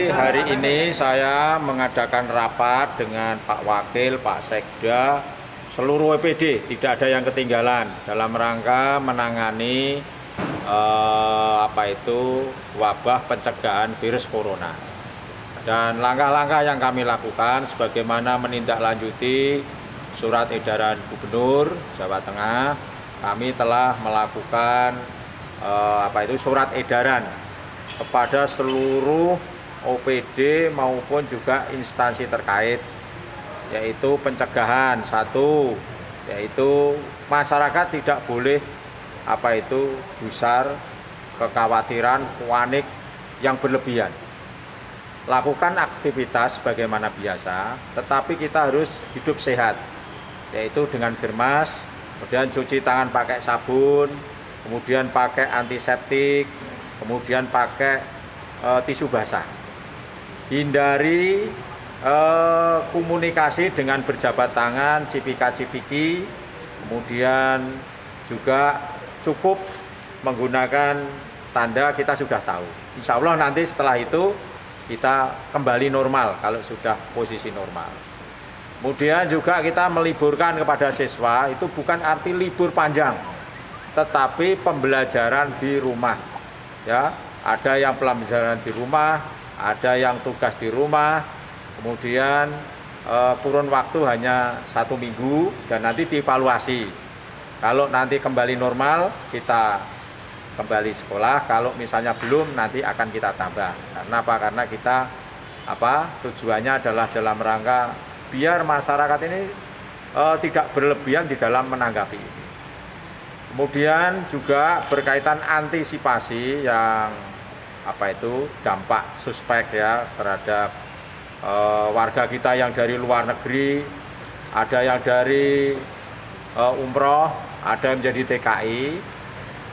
hari ini saya mengadakan rapat dengan Pak Wakil, Pak Sekda, seluruh WPD, tidak ada yang ketinggalan dalam rangka menangani wabah pencegahan virus corona. Dan langkah-langkah yang kami lakukan sebagaimana menindaklanjuti surat edaran Gubernur Jawa Tengah, kami telah melakukan surat edaran kepada seluruh OPD maupun juga instansi terkait, yaitu pencegahan. Satu, yaitu masyarakat tidak boleh gusar, kekhawatiran, panik yang berlebihan. Lakukan aktivitas bagaimana biasa, tetapi kita harus hidup sehat, yaitu dengan germas, kemudian cuci tangan pakai sabun, kemudian pakai antiseptik, kemudian pakai tisu basah. Hindari komunikasi dengan berjabat tangan, cipika-cipiki, kemudian juga cukup menggunakan tanda kita sudah tahu. Insya Allah nanti setelah itu kita kembali normal kalau sudah posisi normal. Kemudian juga kita meliburkan kepada siswa, itu bukan arti libur panjang, tetapi pembelajaran di rumah. Ya, ada yang pembelajaran di rumah, ada yang tugas di rumah, kemudian kurun waktu hanya 1 minggu dan nanti dievaluasi. Kalau nanti kembali normal, kita kembali sekolah. Kalau misalnya belum, nanti akan kita tambah. Karena apa? Karena kita tujuannya adalah dalam rangka biar masyarakat ini tidak berlebihan di dalam menanggapi ini. Kemudian juga berkaitan antisipasi yang dampak suspek ya terhadap warga kita yang dari luar negeri, ada yang dari umroh, ada yang menjadi TKI.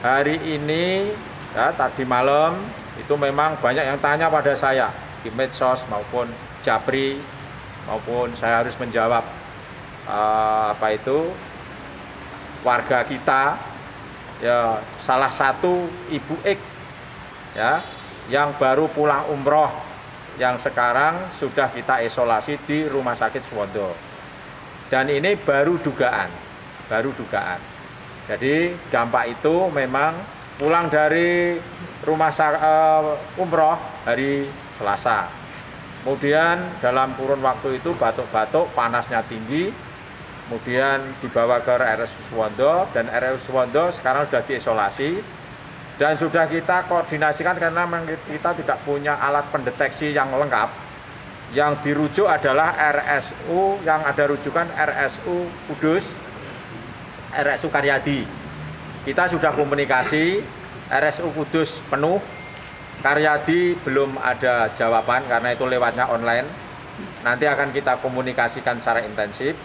Hari ini ya, tadi malam itu memang banyak yang tanya pada saya di medsos maupun Japri, maupun saya harus menjawab warga kita ya, salah satu Ibu X ya yang baru pulang umroh yang sekarang sudah kita isolasi di Rumah Sakit Suwondo. Dan ini baru dugaan. Jadi dampak itu memang pulang dari rumah umroh hari Selasa. Kemudian dalam kurun waktu itu batuk-batuk, panasnya tinggi, kemudian dibawa ke RSUD Suwondo, dan RSUD Suwondo sekarang sudah diisolasi dan sudah kita koordinasikan karena kita tidak punya alat pendeteksi yang lengkap. Yang dirujuk adalah RSU yang ada rujukan RSU Kudus, RSU Karyadi. Kita sudah komunikasi, RSU Kudus penuh, Karyadi belum ada jawaban karena itu lewatnya online. Nanti akan kita komunikasikan secara intensif.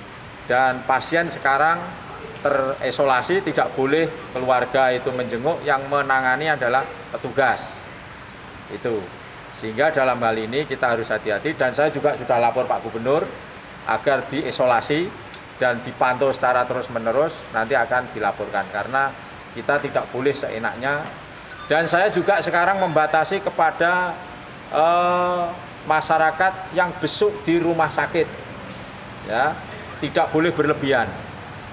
Dan pasien sekarang terisolasi, tidak boleh keluarga itu menjenguk, yang menangani adalah petugas. Itu. Sehingga dalam hal ini kita harus hati-hati, dan saya juga sudah lapor Pak Gubernur agar diisolasi dan dipantau secara terus-menerus, nanti akan dilaporkan karena kita tidak boleh seenaknya. Dan saya juga sekarang membatasi kepada masyarakat yang besuk di rumah sakit. Ya, tidak boleh berlebihan,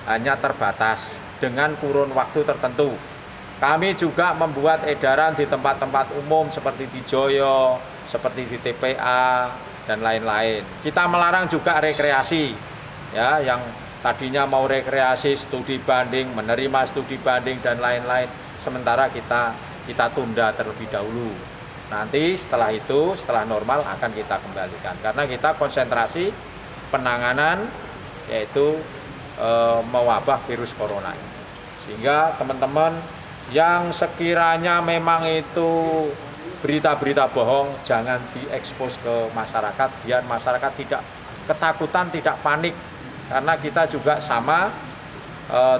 hanya terbatas dengan kurun waktu tertentu. Kami juga membuat edaran di tempat-tempat umum seperti di Joyo, seperti di TPA, dan lain-lain. Kita melarang juga rekreasi, ya, yang tadinya mau rekreasi, studi banding, menerima studi banding, dan lain-lain. Sementara kita tunda terlebih dahulu. Nanti setelah itu, setelah normal akan kita kembalikan. Karena kita konsentrasi penanganan, yaitu mewabah virus corona ini. Sehingga teman-teman yang sekiranya memang itu berita-berita bohong, jangan diekspos ke masyarakat, biar masyarakat tidak ketakutan, tidak panik. Karena kita juga sama,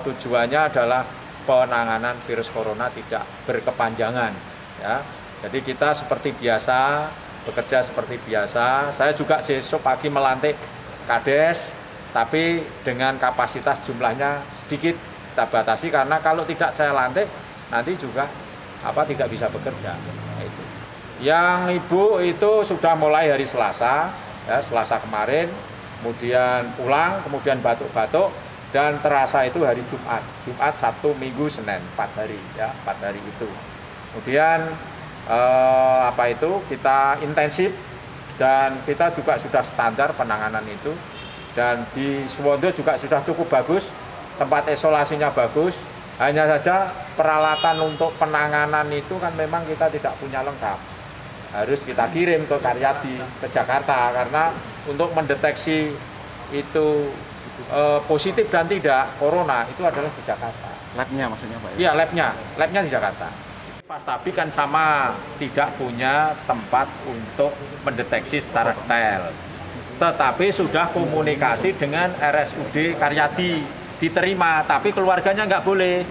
tujuannya adalah penanganan virus corona tidak berkepanjangan. Ya. Jadi kita seperti biasa, bekerja seperti biasa. Saya juga besok pagi melantik Kades, tapi dengan kapasitas jumlahnya sedikit kita batasi, karena kalau tidak saya lantik nanti juga tidak bisa bekerja. Nah, itu. Yang ibu itu sudah mulai hari Selasa, ya, Selasa kemarin, kemudian pulang, kemudian batuk-batuk, dan terasa itu hari Jumat, Sabtu, Minggu, Senin, 4 hari, ya, 4 hari itu. Kemudian kita intensif dan kita juga sudah standar penanganan itu, dan di Suwondo juga sudah cukup bagus, tempat isolasinya bagus. Hanya saja peralatan untuk penanganan itu kan memang kita tidak punya lengkap. Harus kita kirim ke Karyadi, ke Jakarta, karena untuk mendeteksi itu positif dan tidak corona itu adalah di Jakarta. Labnya maksudnya Pak? Iya, labnya di Jakarta. Pastabi kan sama tidak punya tempat untuk mendeteksi secara detail. Tetapi sudah komunikasi dengan RSUD Karyadi, diterima, tapi keluarganya nggak boleh.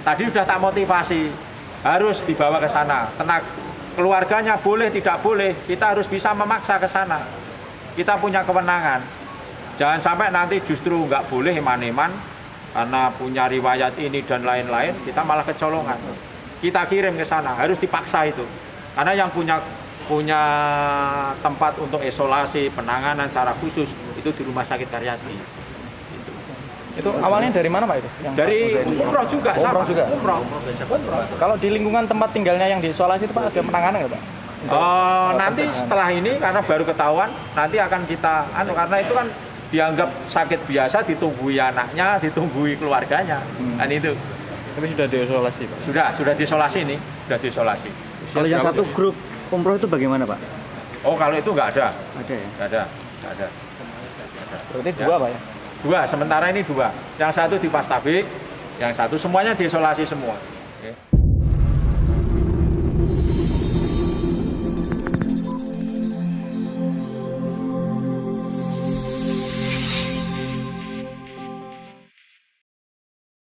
Tadi sudah tak motivasi, harus dibawa ke sana. Keluarganya boleh, tidak boleh, kita harus bisa memaksa ke sana. Kita punya kewenangan. Jangan sampai nanti justru nggak boleh eman-eman, karena punya riwayat ini dan lain-lain, kita malah kecolongan. Kita kirim ke sana, harus dipaksa itu. Karena yang punya tempat untuk isolasi, penanganan secara khusus, itu di Rumah Sakit Karyadi. Itu awalnya dari mana Pak itu? Dari umroh juga, sama. Umroh juga? Umroh. Kalau di lingkungan tempat tinggalnya yang diisolasi itu Pak, ada penanganan nggak Pak? Nanti setelah ini, karena baru ketahuan, nanti akan kita, karena itu kan dianggap sakit biasa, ditunggui anaknya, ditunggui keluarganya, kan itu. Tapi sudah diisolasi Pak? Sudah diisolasi nih, sudah diisolasi. Kalau yang satu grup umroh itu bagaimana Pak? Oh, kalau itu nggak ada. Ada ya? Nggak ada. Berarti dua Pak ya? Dua, sementara ini dua. Yang satu di Pastabik, yang satu semuanya diisolasi semua.